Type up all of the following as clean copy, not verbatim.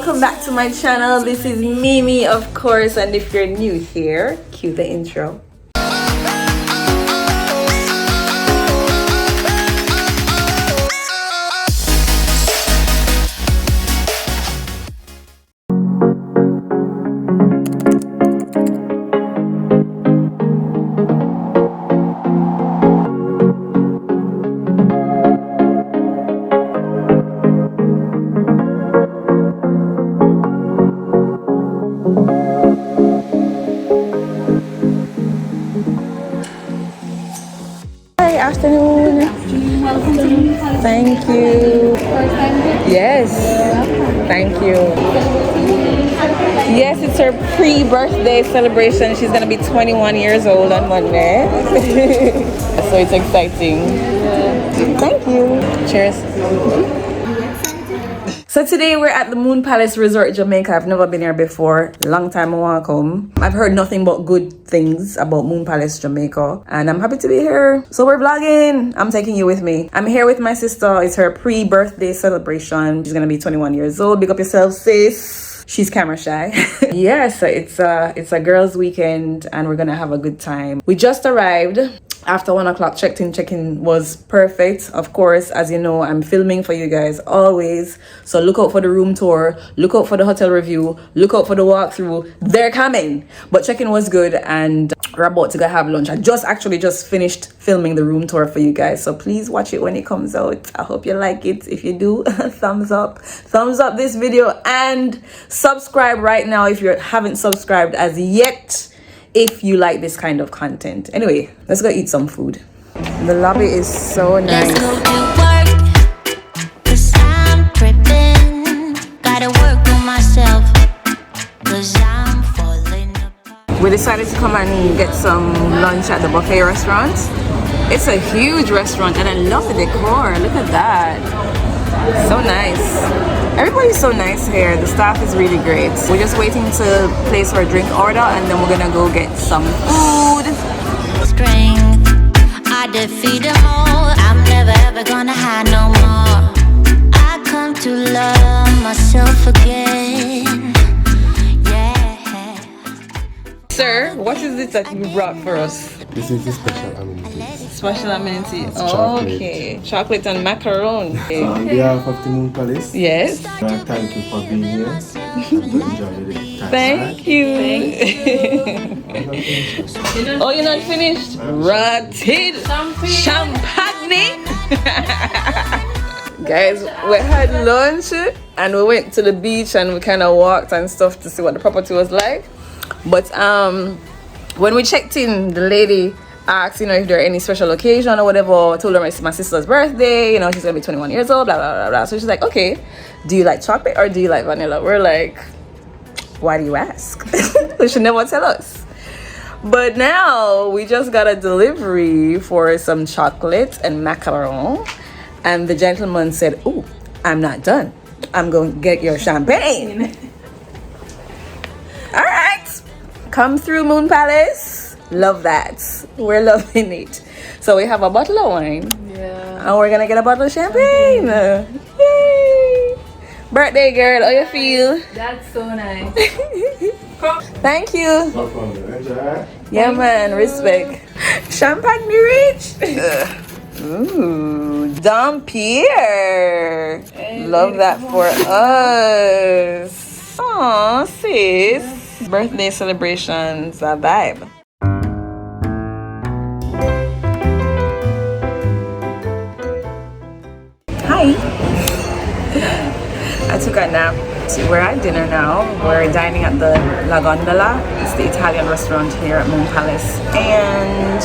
welcome back to my channel. This is Mimi, of course, and if you're new here, cue the intro. Afternoon. Thank you. Yes. Thank you. Yes, it's her pre-birthday celebration. She's gonna be 21 years old on Monday. So it's exciting. Thank you. Cheers. So today we're at the Moon Palace Resort, Jamaica. I've never been here before. Long time I want to come. I've heard nothing but good things about Moon Palace, Jamaica. And I'm happy to be here. So we're vlogging. I'm taking you with me. I'm here with my sister. It's her pre-birthday celebration. She's going to be 21 years old. Big up yourself, sis. She's camera shy. Yeah, so it's a girls' weekend and we're going to have a good time. We just arrived. After 1 o'clock, check-in was perfect. Of course, as you know, I'm filming for you guys always. So look out for the room tour, look out for the hotel review, look out for the walkthrough. They're coming. But check-in was good and we're about to go have lunch. I just finished filming the room tour for you guys. So please watch it when it comes out. I hope you like it. If you do, thumbs up this video and subscribe right now if you haven't subscribed as yet. If you like this kind of content. Anyway, let's go eat some food. The lobby is so nice. Let's go to work, 'cause I'm tripping. Gotta work on myself, 'cause I'm falling apart. We decided to come and get some lunch at the buffet restaurant. It's a huge restaurant and I love the decor. Look at that. So nice. Everybody's so nice here. The staff is really great. We're just waiting to place our drink order and then we're gonna go get some food. Strength, I defeat them all. I'm never ever gonna hide no more. I come to love myself again. Yeah. Sir, what is it that you brought for us? This is the special amenity. Special amenity. chocolate. Okay. Chocolate and macaron. On behalf of the Moon Palace, Yes. thank you for being here and to enjoy the time. Thank you. Oh, you're not finished? Rotted champagne. Guys, we had lunch and we went to the beach and we kind of walked and stuff to see what the property was like. But when we checked in, the lady asked, if there are any special occasion or whatever. I told her it's my sister's birthday, she's gonna be 21 years old, blah blah blah blah. So she's like, okay, do you like chocolate or do you like vanilla? We're like, why do you ask? They should never tell us. But now we just got a delivery for some chocolate and macaron, and the gentleman said, oh, I'm not done, I'm going to get your champagne. All right, come through Moon Palace. Love that. We're loving it. So we have a bottle of wine. Yeah. And we're gonna get a bottle of champagne. Yay! Birthday girl, how you feel? That's so nice. Thank you. No problem. Enjoy. Yeah, man, respect. Champagne me rich. Ooh, Dampier. Love that for us. Aw, sis. Birthday celebrations, a vibe. Hi. I took a nap. We're at dinner now. We're dining at the La Gondola. It's the Italian restaurant here at Moon Palace. And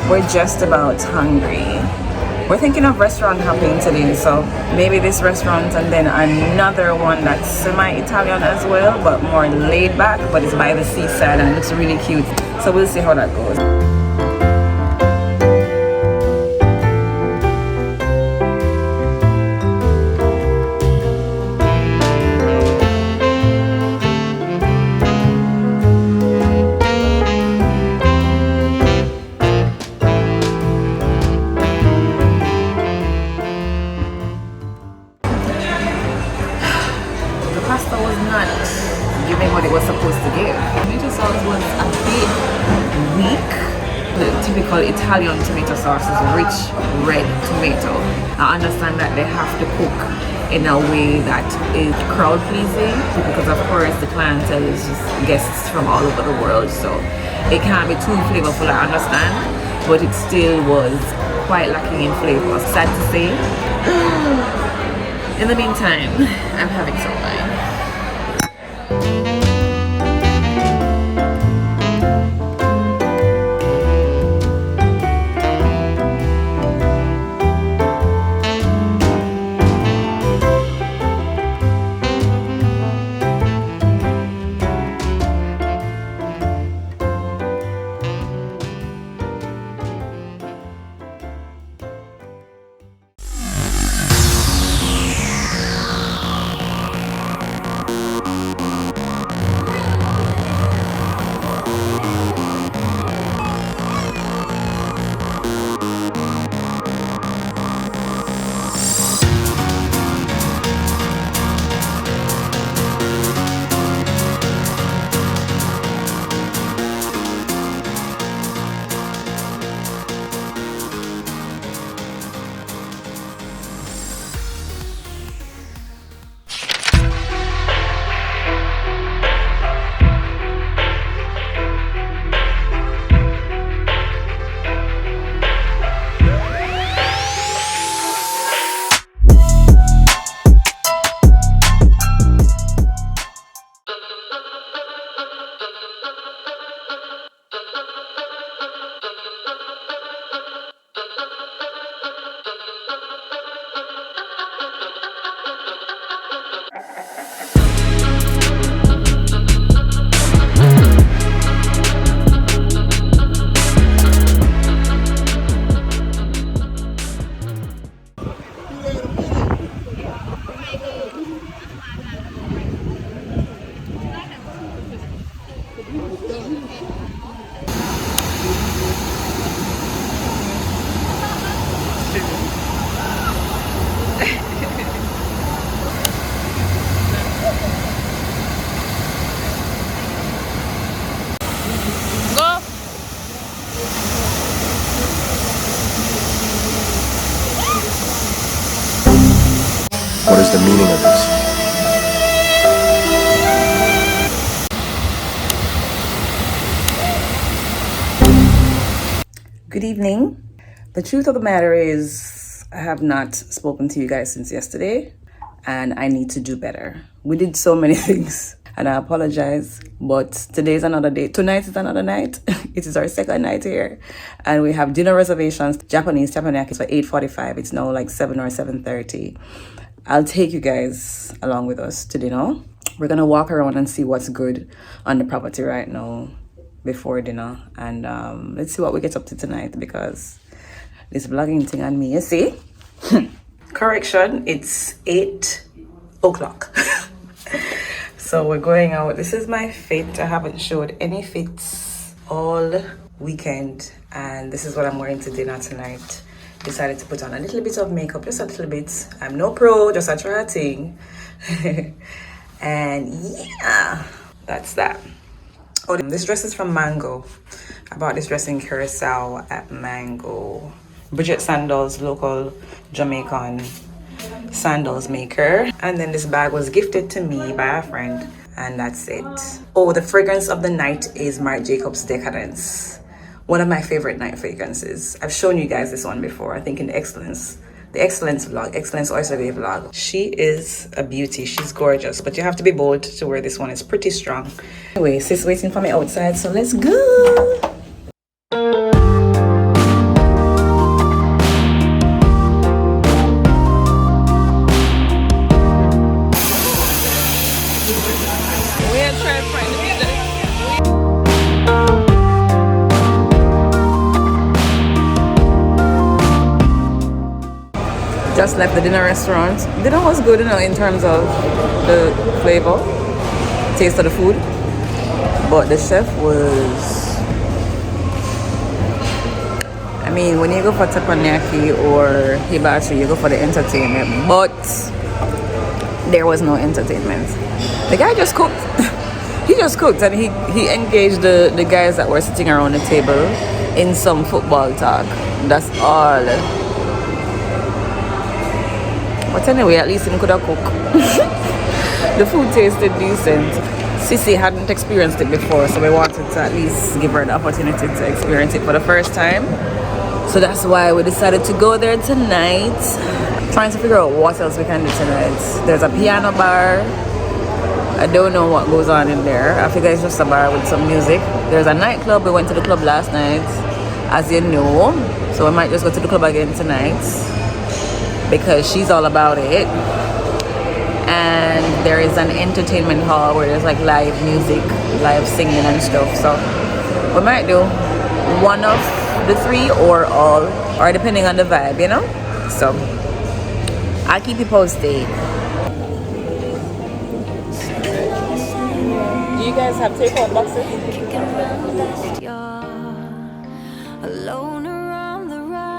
we're just about hungry. We're thinking of restaurant hopping today, so maybe this restaurant and then another one that's semi-Italian as well, but more laid back, but it's by the seaside and it looks really cute. So we'll see how that goes. pasta was not giving what it was supposed to give. Tomato sauce was a bit weak. The typical Italian tomato sauce is rich red tomato. I understand that they have to cook in a way that is crowd pleasing because of course the clientele is just guests from all over the world, so it can't be too flavorful, I understand, but it still was quite lacking in flavor. Sad to say. In the meantime, I'm having some wine. What is the meaning of this? Good evening. The truth of the matter is I have not spoken to you guys since yesterday and I need to do better. We did so many things and I apologize, but today's another day. Tonight is another night. It is our second night here and we have dinner reservations. Japanese teppanyaki is for 8:45. It's now like 7 or 7:30. I'll take you guys along with us to dinner. We're gonna walk around and see what's good on the property right now before dinner, and let's see what we get up to tonight because this vlogging thing on me, you see. Correction, it's 8 o'clock. So we're going out. This is my fit. I haven't showed any fits all weekend and this is what I'm wearing to dinner tonight. Decided to put on a little bit of makeup, just a little bit. I'm no pro, just a try thing. And yeah, that's that. Oh, this dress is from Mango. I bought this dress in Curacao at Mango. Bridget Sandals, local Jamaican sandals maker. And then this bag was gifted to me by a friend. And that's it. Oh, the fragrance of the night is Marc Jacobs Decadence. One of my favorite night fragrances. I've shown you guys this one before, I think in the Excellence vlog, Excellence Oyster Bay vlog. She is a beauty, she's gorgeous, but you have to be bold to wear this one. It's pretty strong. Anyway, sis waiting for me outside, so let's go. Just left the dinner restaurant. Dinner was good, in terms of the flavor, taste of the food. But the chef was, I mean, when you go for teppanyaki or hibachi, you go for the entertainment. But there was no entertainment. The guy just cooked. He just cooked, and he engaged the guys that were sitting around the table in some football talk. That's all. But anyway, at least him could have cooked. The food tasted decent. Sissy hadn't experienced it before, so we wanted to at least give her the opportunity to experience it for the first time. So that's why we decided to go there tonight. Trying to figure out what else we can do tonight. There's a piano bar. I don't know what goes on in there. I figure it's just a bar with some music. There's a nightclub. We went to the club last night, as you know. So we might just go to the club again tonight because she's all about it. And there is an entertainment hall where there's like live music, live singing and stuff. So we might do one of the three or all, or depending on the vibe, you know. So I'll keep you posted. Do you guys have takeout boxes? Alone around the run.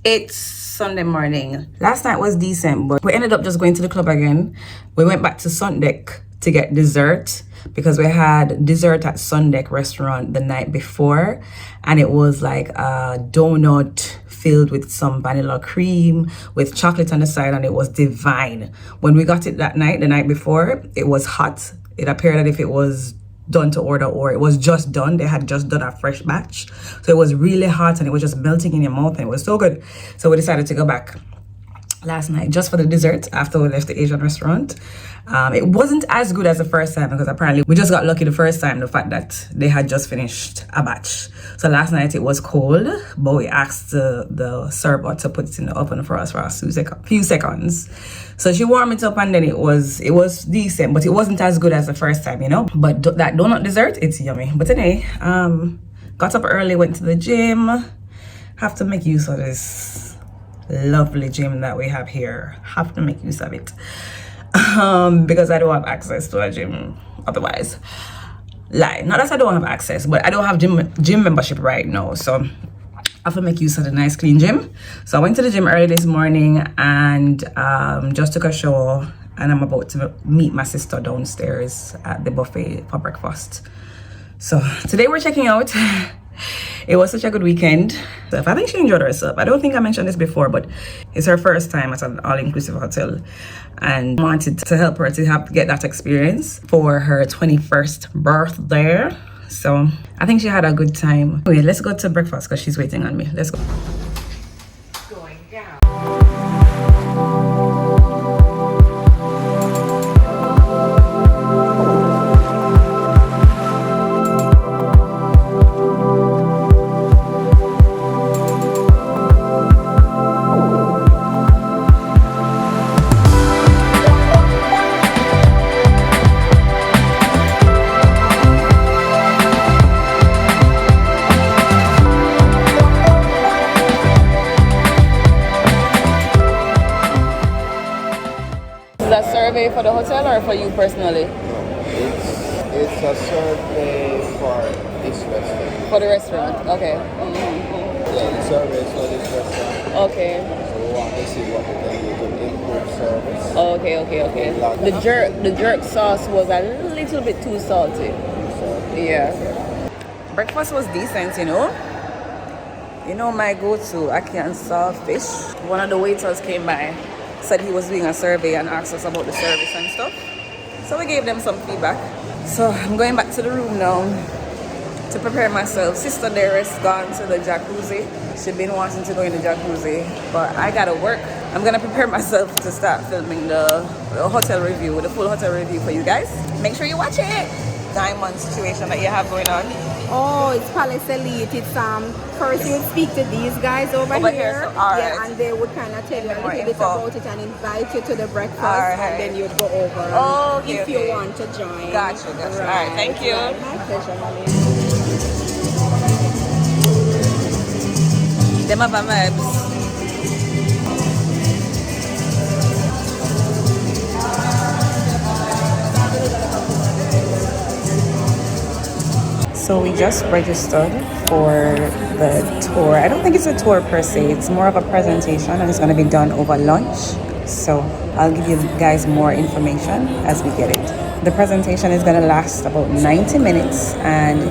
It's Sunday morning. Last night was decent, but we ended up just going to the club again. We went back to Sundeck to get dessert because we had dessert at Sundeck restaurant the night before, and it was like a donut filled with some vanilla cream with chocolate on the side, and it was divine. When we got it that night, the night before, it was hot. It appeared as if it was done to order, or it was just done. They had just done a fresh batch, so it was really hot and it was just melting in your mouth, and it was so good. So we decided to go back last night just for the dessert after we left the Asian restaurant. It wasn't as good as the first time because apparently we just got lucky the first time, the fact that they had just finished a batch. So last night it was cold, but we asked the server to put it in the oven for us for a few seconds. So she warmed it up, and then it was decent, but it wasn't as good as the first time, you know. But that donut dessert, it's yummy. But anyway, got up early, went to the gym. Have to make use of this lovely gym that we have here. Have to make use of it because I don't have access to a gym otherwise. Lie, not that I don't have access, but I don't have gym membership right now, so I have to make use of the nice clean gym. So I went to the gym early this morning and just took a shower, and I'm about to meet my sister downstairs at the buffet for breakfast. So today we're checking out. It was such a good weekend. So I think she enjoyed herself. I don't think I mentioned this before, but it's her first time at an all-inclusive hotel, and wanted to help her to get that experience for her 21st birthday. So I think she had a good time. Okay, let's go to breakfast because she's waiting on me. Let's go. Going down. For the hotel or for you personally? It's a survey for this restaurant. For the restaurant, okay. Yeah, the survey is for this restaurant. Okay. So we want to see what we can do to improve service. Okay. The jerk sauce was a little bit too salty. Yeah. Breakfast was decent, you know. You know my go-to, ackee and saltfish. One of the waiters came by, said he was doing a survey and asked us about the service and stuff. So we gave them some feedback. So I'm going back to the room now to prepare myself. Sister Darius gone to the jacuzzi. She's been wanting to go in the jacuzzi, but I gotta work. I'm gonna prepare myself to start filming the hotel review, the full hotel review for you guys. Make sure you watch it. Diamond situation that you have going on. Oh, it's Palace Elite. It's first you would speak to these guys over Over here. here, so, all yeah, right. and they would kind of tell you a More little bit info. about it and invite you to the breakfast, All right. and then you'd go over Okay, if you okay. want to join. Gotcha. All right, thank you. Right. My pleasure, mommy. Them have vibes. So we just registered for the tour. I don't think it's a tour per se. It's more of a presentation and it's going to be done over lunch. So I'll give you guys more information as we get it. The presentation is going to last about 90 minutes and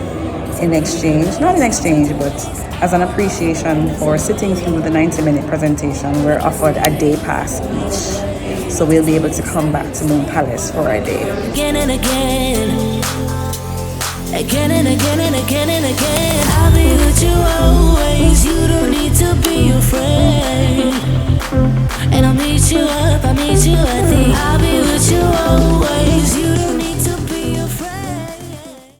in exchange, not in exchange, but as an appreciation for sitting through the 90-minute presentation, we're offered a day pass each. So we'll be able to come back to Moon Palace for a day. Again and again. Again and again and again and again. I'll be with you always. You don't need to be afraid. And I'll meet you up, I'll meet you at the. I'll be with you always. You don't